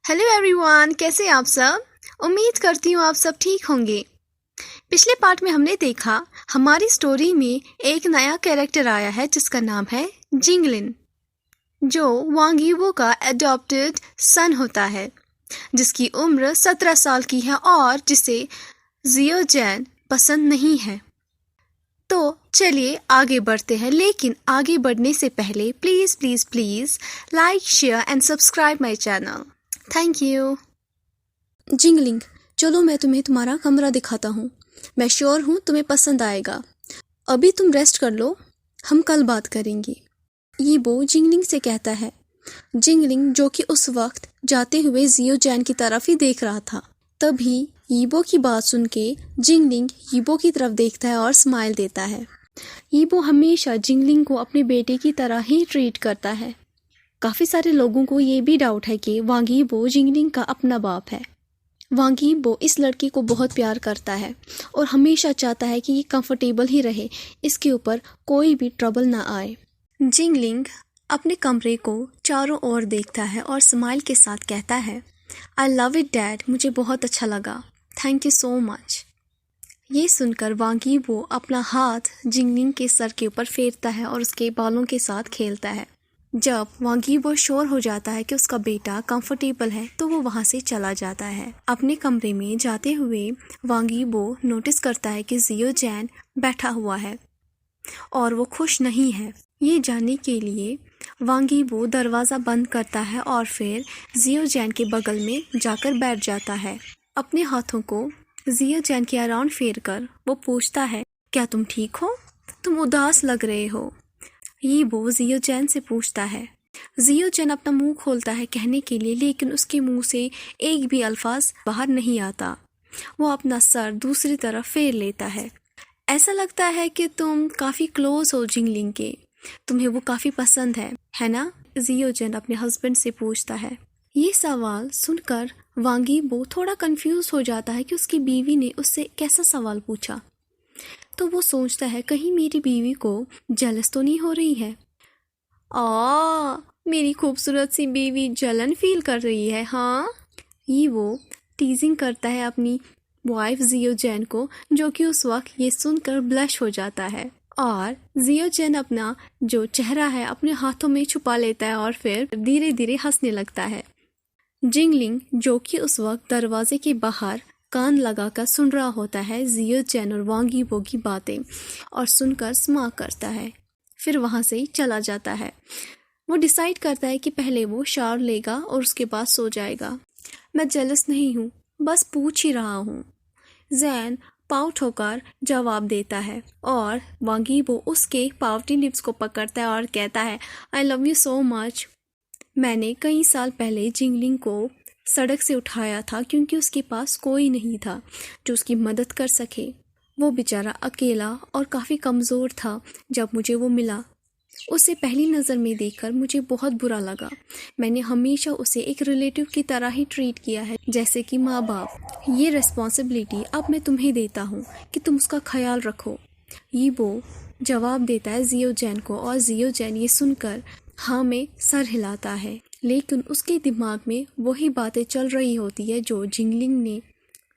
Hello everyone, कैसे हैं आप सब। उम्मीद करती हूँ आप सब ठीक होंगे। पिछले पार्ट में हमने देखा हमारी स्टोरी में एक नया कैरेक्टर आया है जिसका नाम है जिंगलिन, जो वांग यीबो का एडॉप्टेड सन होता है, जिसकी उम्र 17 साल की है और जिसे जियो जैन पसंद नहीं है। तो चलिए आगे बढ़ते हैं, लेकिन आगे बढ़ने से पहले please please please like, share and subscribe my channel. Thank you. Jingling, चलो मैं तुम्हें तुम्हारा कमरा दिखाता हूँ। मैं श्योर हूँ तुम्हें पसंद आएगा। अभी तुम रेस्ट कर लो, हम कल बात करेंगे। यीबो जिंगलिंग से कहता है। जिंगलिंग, जो कि उस वक्त जाते हुए जियो जैन की तरफ ही देख रहा था। तभी यीबो की बात सुन के जिंगलिंग यीबो की तरफ देखता है और स्माइल देता है। यीबो हमेशा जिंगलिंग को अपने बेटे की तरह ही ट्रीट करता है। काफ़ी सारे लोगों को ये भी डाउट है कि वांग यीबो जिंगलिंग का अपना बाप है। वांग यीबो इस लड़की को बहुत प्यार करता है और हमेशा चाहता है कि ये कंफर्टेबल ही रहे, इसके ऊपर कोई भी ट्रबल ना आए। जिंगलिंग अपने कमरे को चारों ओर देखता है और स्माइल के साथ कहता है, आई लव इट डैड, मुझे बहुत अच्छा लगा, थैंक यू सो मच। ये सुनकर वांग यीबो अपना हाथ जिंगलिंग के सर के ऊपर फेरता है और उसके बालों के साथ खेलता है। जब वांग यीबो श्योर हो जाता है कि उसका बेटा कंफर्टेबल है तो वो वहाँ से चला जाता है। अपने कमरे में जाते हुए वांग यीबो नोटिस करता है कि जियो जैन बैठा हुआ है और वो खुश नहीं है। ये जानने के लिए वांग यीबो दरवाज़ा बंद करता है और फिर जियो जैन के बगल में जाकर बैठ जाता है। अपने हाथों को जियो जैन के अराउंड फेर कर वो पूछता है, क्या तुम ठीक हो? तुम उदास लग रहे हो। यीबो जियो जैन से पूछता है। जियो जैन अपना मुंह खोलता है कहने के लिए, लेकिन उसके मुंह से एक भी अल्फाज बाहर नहीं आता। वो अपना सर दूसरी तरफ फेर लेता है। ऐसा लगता है कि तुम काफ़ी क्लोज हो जिंगलिंग के, तुम्हें वो काफ़ी पसंद है ना? जियो जैन अपने हस्बैंड से पूछता है। ये सवाल सुनकर वांग यीबो थोड़ा कंफ्यूज हो जाता है कि उसकी बीवी ने उससे कैसा सवाल पूछा। तो वो सोचता है कहीं मेरी बीवी को जेलस तो नहीं हो रही है। मेरी खूबसूरत सी बीवी जलन फील कर रही है, हाँ? ये वो टीजिंग करता है अपनी वाइफ जियो जैन को, जो कि उस वक्त ये सुनकर ब्लश हो जाता है और जियो जैन अपना जो चेहरा है अपने हाथों में छुपा लेता है और फिर धीरे धीरे हंसने लगता है। जिंगलिंग, जो कि उस वक्त दरवाजे के बाहर कान लगाकर सुन रहा होता है जियो जैन और वांग यीबो की बातें, और सुनकर स्माइल करता है, फिर वहाँ से चला जाता है। वो डिसाइड करता है कि पहले वो शावर लेगा और उसके बाद सो जाएगा। मैं जेलस नहीं हूँ, बस पूछ ही रहा हूँ, जैन पाउट होकर जवाब देता है और वांग यीबो उसके पाउटी लिप्स को पकड़ता है और कहता है, I love you so much. मैंने कई साल पहले जिंगलिंग को सड़क से उठाया था क्योंकि उसके पास कोई नहीं था जो उसकी मदद कर सके। वो बेचारा अकेला और काफ़ी कमज़ोर था। जब मुझे वो मिला, उसे पहली नज़र में देखकर मुझे बहुत बुरा लगा। मैंने हमेशा उसे एक रिलेटिव की तरह ही ट्रीट किया है, जैसे कि माँ बाप। ये रिस्पॉन्सिबिलिटी अब मैं तुम्हें देता हूँ कि तुम उसका ख्याल रखो। यीबो जवाब देता है जियो जैन को और जियो जैन ये सुनकर हाँ में सर हिलाता है, लेकिन उसके दिमाग में वही बातें चल रही होती है जो जिंगलिंग ने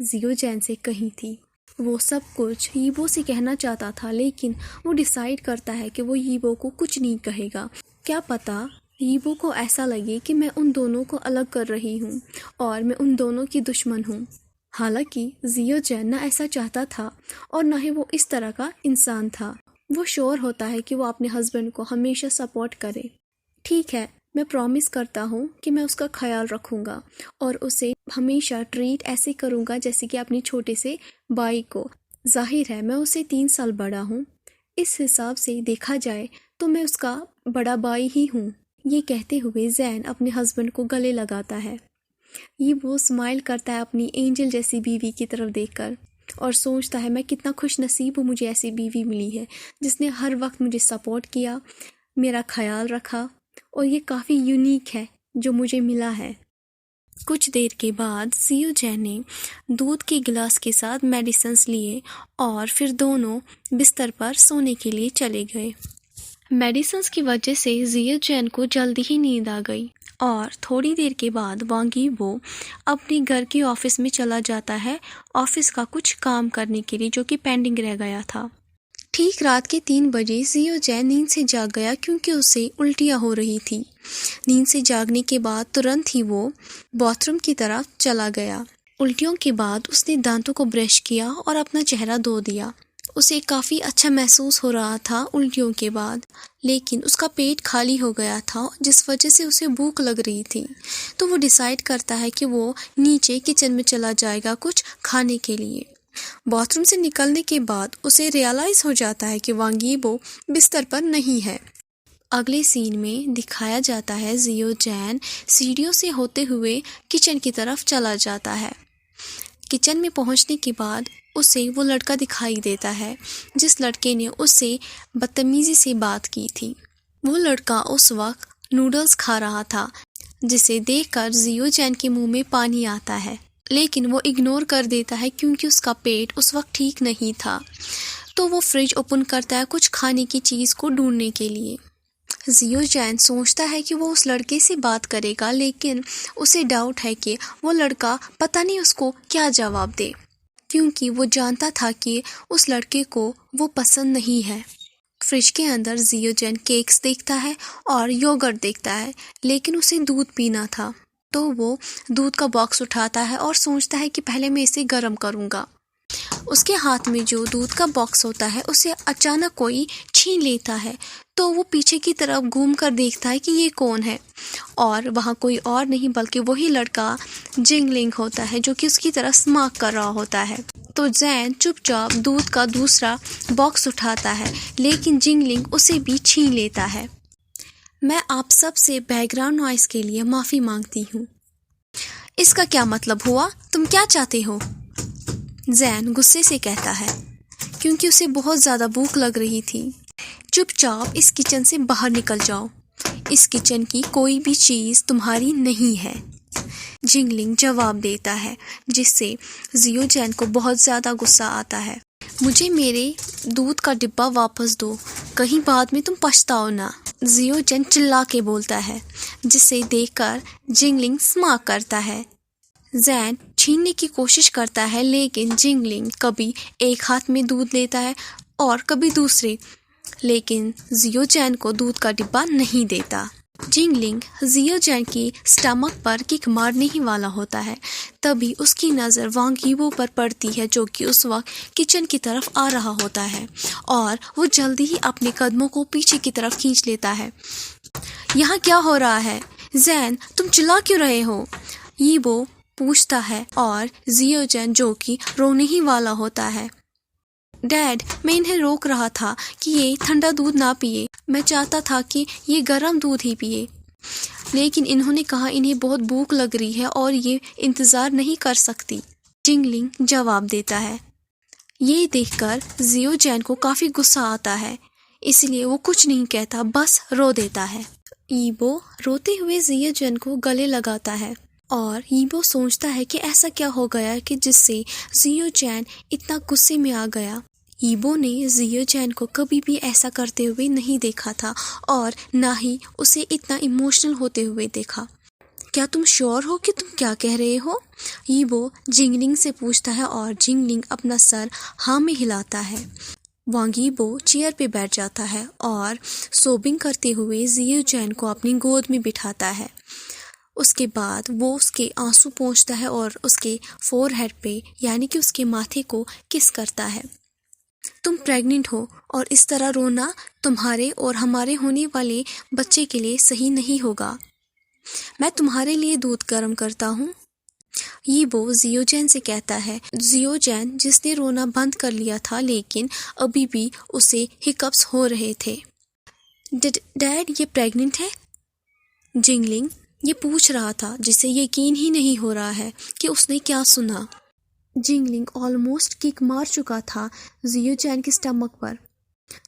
जियो जैन से कही थी। वो सब कुछ यीबो से कहना चाहता था, लेकिन वो डिसाइड करता है कि वो यीबो को कुछ नहीं कहेगा। क्या पता यीबो को ऐसा लगे कि मैं उन दोनों को अलग कर रही हूँ और मैं उन दोनों की दुश्मन हूँ। हालांकि जियो जैन ना ऐसा चाहता था और ना ही वो इस तरह का इंसान था। वो श्योर होता है कि वो अपने हस्बैंड को हमेशा सपोर्ट करे। ठीक है, मैं प्रॉमिस करता हूँ कि मैं उसका ख्याल रखूँगा और उसे हमेशा ट्रीट ऐसे करूँगा जैसे कि अपने छोटे से भाई को। जाहिर है मैं उससे 3 साल बड़ा हूँ, इस हिसाब से देखा जाए तो मैं उसका बड़ा भाई ही हूँ। ये कहते हुए जैन अपने हस्बैंड को गले लगाता है। ये वो स्माइल करता है अपनी एंजल जैसी बीवी की तरफ देखकर और सोचता है मैं कितना खुश नसीब हूँ, मुझे ऐसी बीवी मिली है जिसने हर वक्त मुझे सपोर्ट किया, मेरा ख्याल रखा, और ये काफ़ी यूनिक है जो मुझे मिला है। कुछ देर के बाद जियो जैन ने दूध के गिलास के साथ मेडिसिन्स लिए और फिर दोनों बिस्तर पर सोने के लिए चले गए। मेडिसिन्स की वजह से जियो जैन को जल्दी ही नींद आ गई और थोड़ी देर के बाद वांग यीबो अपने घर के ऑफिस में चला जाता है ऑफिस का कुछ काम करने के लिए जो कि पेंडिंग रह गया था। ठीक रात के 3 बजे जियो जैन नींद से जाग गया क्योंकि उसे उल्टियाँ हो रही थी। नींद से जागने के बाद तुरंत ही वो बाथरूम की तरफ चला गया। उल्टियों के बाद उसने दांतों को ब्रश किया और अपना चेहरा धो दिया। उसे काफ़ी अच्छा महसूस हो रहा था उल्टियों के बाद, लेकिन उसका पेट खाली हो गया था जिस वजह से उसे भूख लग रही थी। तो वो डिसाइड करता है कि वो नीचे किचन में चला जाएगा कुछ खाने के लिए। बाथरूम से निकलने के बाद उसे रियलाइज़ हो जाता है कि वांग यीबो बिस्तर पर नहीं है। अगले सीन में दिखाया जाता है जियो जैन सीढ़ियों से होते हुए किचन की तरफ चला जाता है। किचन में पहुंचने के बाद उसे वो लड़का दिखाई देता है जिस लड़के ने उससे बदतमीजी से बात की थी। वो लड़का उस वक्त नूडल्स खा रहा था जिसे देखकर जियो जैन के मुंह में पानी आता है, लेकिन वो इग्नोर कर देता है क्योंकि उसका पेट उस वक्त ठीक नहीं था। तो वो फ्रिज ओपन करता है कुछ खाने की चीज़ को ढूंढने के लिए। जियो जैन सोचता है कि वो उस लड़के से बात करेगा, लेकिन उसे डाउट है कि वो लड़का पता नहीं उसको क्या जवाब दे, क्योंकि वो जानता था कि उस लड़के को वो पसंद नहीं है। फ्रिज के अंदर जियो जैन केक्स देखता है और योगर्ट देखता है, लेकिन उसे दूध पीना था। तो वो दूध का बॉक्स उठाता है और सोचता है कि पहले मैं इसे गर्म करूँगा। उसके हाथ में जो दूध का बॉक्स होता है उसे अचानक कोई छीन लेता है। तो वो पीछे की तरफ घूम कर देखता है कि ये कौन है, और वहाँ कोई और नहीं बल्कि वही लड़का जिंगलिंग होता है जो कि उसकी तरफ स्मार्क कर रहा होता है। तो जैन चुपचाप दूध का दूसरा बॉक्स उठाता है, लेकिन जिंगलिंग उसे भी छीन लेता है। मैं आप सब से बैकग्राउंड नॉइस के लिए माफ़ी मांगती हूँ। इसका क्या मतलब हुआ? तुम क्या चाहते हो? जैन गुस्से से कहता है, क्योंकि उसे बहुत ज़्यादा भूख लग रही थी। चुपचाप इस किचन से बाहर निकल जाओ। इस किचन की कोई भी चीज़ तुम्हारी नहीं है, जिंगलिंग जवाब देता है, जिससे जियो जैन को बहुत ज़्यादा गुस्सा आता है। मुझे मेरे दूध का डिब्बा वापस दो, कहीं बाद में तुम पछताओ ना, जियो जैन चिल्ला के बोलता है, जिसे देखकर जिंगलिंग स्मार्क करता है। जैन छीनने की कोशिश करता है, लेकिन जिंगलिंग कभी एक हाथ में दूध लेता है और कभी दूसरे, लेकिन जियो जैन को दूध का डिब्बा नहीं देता। जिंगलिंग जियो जैन की स्टमक पर किक मारने ही वाला होता है। तभी उसकी नज़र वांग यीबो पर पड़ती है जो कि उस वक्त किचन की तरफ आ रहा होता है, और वो जल्दी ही अपने कदमों को पीछे की तरफ खींच लेता है। यहाँ क्या हो रहा है? जैन, तुम चिल्ला क्यों रहे हो? यीबो पूछता है, और जियो जैन जो कि रोने ही वाला होता है, डैड, मैं इन्हें रोक रहा था कि ये ठंडा दूध ना पिए। मैं चाहता था कि ये गर्म दूध ही पिए, लेकिन इन्होंने कहा इन्हें बहुत भूख लग रही है और ये इंतज़ार नहीं कर सकती। जिंगलिंग जवाब देता है। ये देखकर जियो जैन को काफ़ी गुस्सा आता है, इसलिए वो कुछ नहीं कहता, बस रो देता है। यीबो रोते हुए जियो जैन को गले लगाता है, और यीबो सोचता है कि ऐसा क्या हो गया कि जिससे जियो जैन इतना गुस्से में आ गया। यीबो ने जियो जैन को कभी भी ऐसा करते हुए नहीं देखा था, और ना ही उसे इतना इमोशनल होते हुए देखा। क्या तुम श्योर हो कि तुम क्या कह रहे हो? यीबो जिंगलिंग से पूछता है, और जिंगलिंग अपना सर हाँ में हिलाता है। वांग यीबो चेयर पे बैठ जाता है और सोबिंग करते हुए जियो जैन को अपनी गोद में बिठाता है। उसके बाद वो उसके आंसू पोंछता है और उसके फोरहेड पे यानी कि उसके माथे को किस करता है। तुम प्रेग्नेंट हो और इस तरह रोना तुम्हारे और हमारे होने वाले बच्चे के लिए सही नहीं होगा। मैं तुम्हारे लिए दूध गर्म करता हूँ। यीबो जियो जैन से कहता है। जियो जैन जिसने रोना बंद कर लिया था, लेकिन अभी भी उसे हिकअप्स हो रहे थे। डैड, ये प्रेग्नेंट है? जिंगलिंग ये पूछ रहा था, जिसे यकीन ही नहीं हो रहा है कि उसने क्या सुना। जिंगलिंग ऑलमोस्ट किक मार चुका था जियो जैन के स्टमक पर,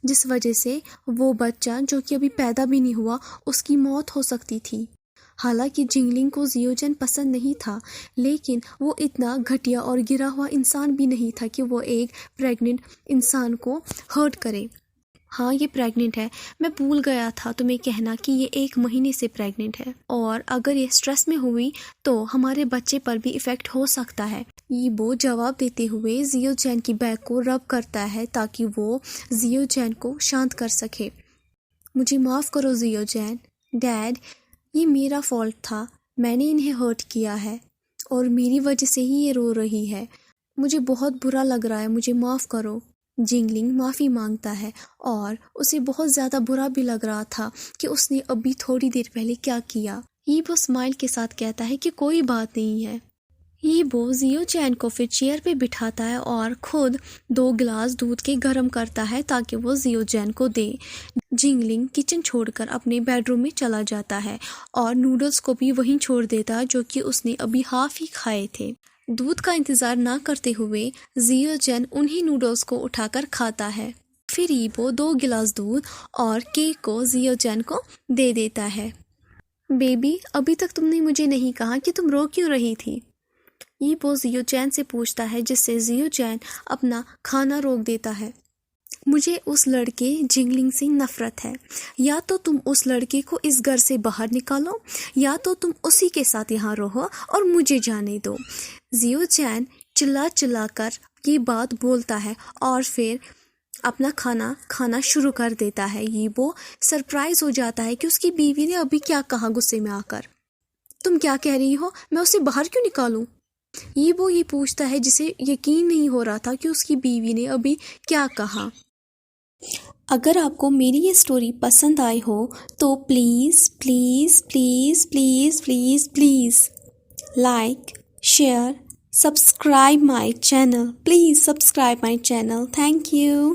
जिस वजह से वो बच्चा जो कि अभी पैदा भी नहीं हुआ उसकी मौत हो सकती थी। हालांकि जिंगलिंग को जियो जैन पसंद नहीं था, लेकिन वो इतना घटिया और गिरा हुआ इंसान भी नहीं था कि वो एक प्रेग्नेंट इंसान को हर्ट करे। ہاں یہ پریگننٹ ہے، میں بھول گیا تھا تمہیں کہنا کہ یہ 1 مہینے سے پریگننٹ ہے، اور اگر یہ سٹریس میں ہوئی تو ہمارے بچے پر بھی ایفیکٹ ہو سکتا ہے۔ ایبو جواب دیتے ہوئے زیو چین کی بیک کو رب کرتا ہے تاکہ وہ زیو چین کو شانت کر سکے۔ مجھے معاف کرو زیو چین، ڈیڈ یہ میرا فالٹ تھا، میں نے انہیں ہرٹ کیا ہے اور میری وجہ سے ہی یہ رو رہی ہے، مجھے بہت برا لگ رہا ہے، مجھے معاف کرو۔ جنگلنگ معافی مانگتا ہے اور اسے بہت زیادہ برا بھی لگ رہا تھا کہ اس نے ابھی تھوڑی دیر پہلے کیا کیا۔ ایبو اسمائل کے ساتھ کہتا ہے کہ کوئی بات نہیں ہے۔ ایبو زیو چین کو پھر چیئر پہ بٹھاتا ہے اور خود 2 گلاس دودھ کے گرم کرتا ہے تاکہ وہ زیو چین کو دے۔ جنگلنگ کچن چھوڑ کر اپنے بیڈ روم میں چلا جاتا ہے اور نوڈلز کو بھی وہیں چھوڑ دیتا ہے جو کہ اس نے ابھی ہاف ہی کھائے تھے۔ دودھ کا انتظار نہ کرتے ہوئے زیو چین انہی نوڈلز کو اٹھا کر کھاتا ہے۔ پھر ایبو 2 گلاس دودھ اور کیک کو زیو چین کو دے دیتا ہے۔ بیبی ابھی تک تم نے مجھے نہیں کہا کہ تم رو کیوں رہی تھی؟ ایبو زیو چین سے پوچھتا ہے، جس سے زیو چین اپنا کھانا روک دیتا ہے۔ مجھے اس لڑکے جنگلنگ سے نفرت ہے، یا تو تم اس لڑکے کو اس گھر سے باہر نکالو یا تو تم اسی کے ساتھ یہاں رہو اور مجھے جانے دو۔ زیو چین چلا چلا کر یہ بات بولتا ہے اور پھر اپنا کھانا کھانا شروع کر دیتا ہے۔ ایبو سرپرائز ہو جاتا ہے کہ اس کی بیوی نے ابھی کیا کہا غصے میں آ کر۔ تم کیا کہہ رہی ہو؟ میں اسے باہر کیوں نکالوں؟ ایبو یہ پوچھتا ہے جسے یقین نہیں ہو رہا تھا کہ اس کی بیوی نے ابھی کیا کہا۔ اگر آپ کو میری یہ سٹوری پسند آئی ہو تو please please please please please please like, share, subscribe my channel, please subscribe my channel. Thank you.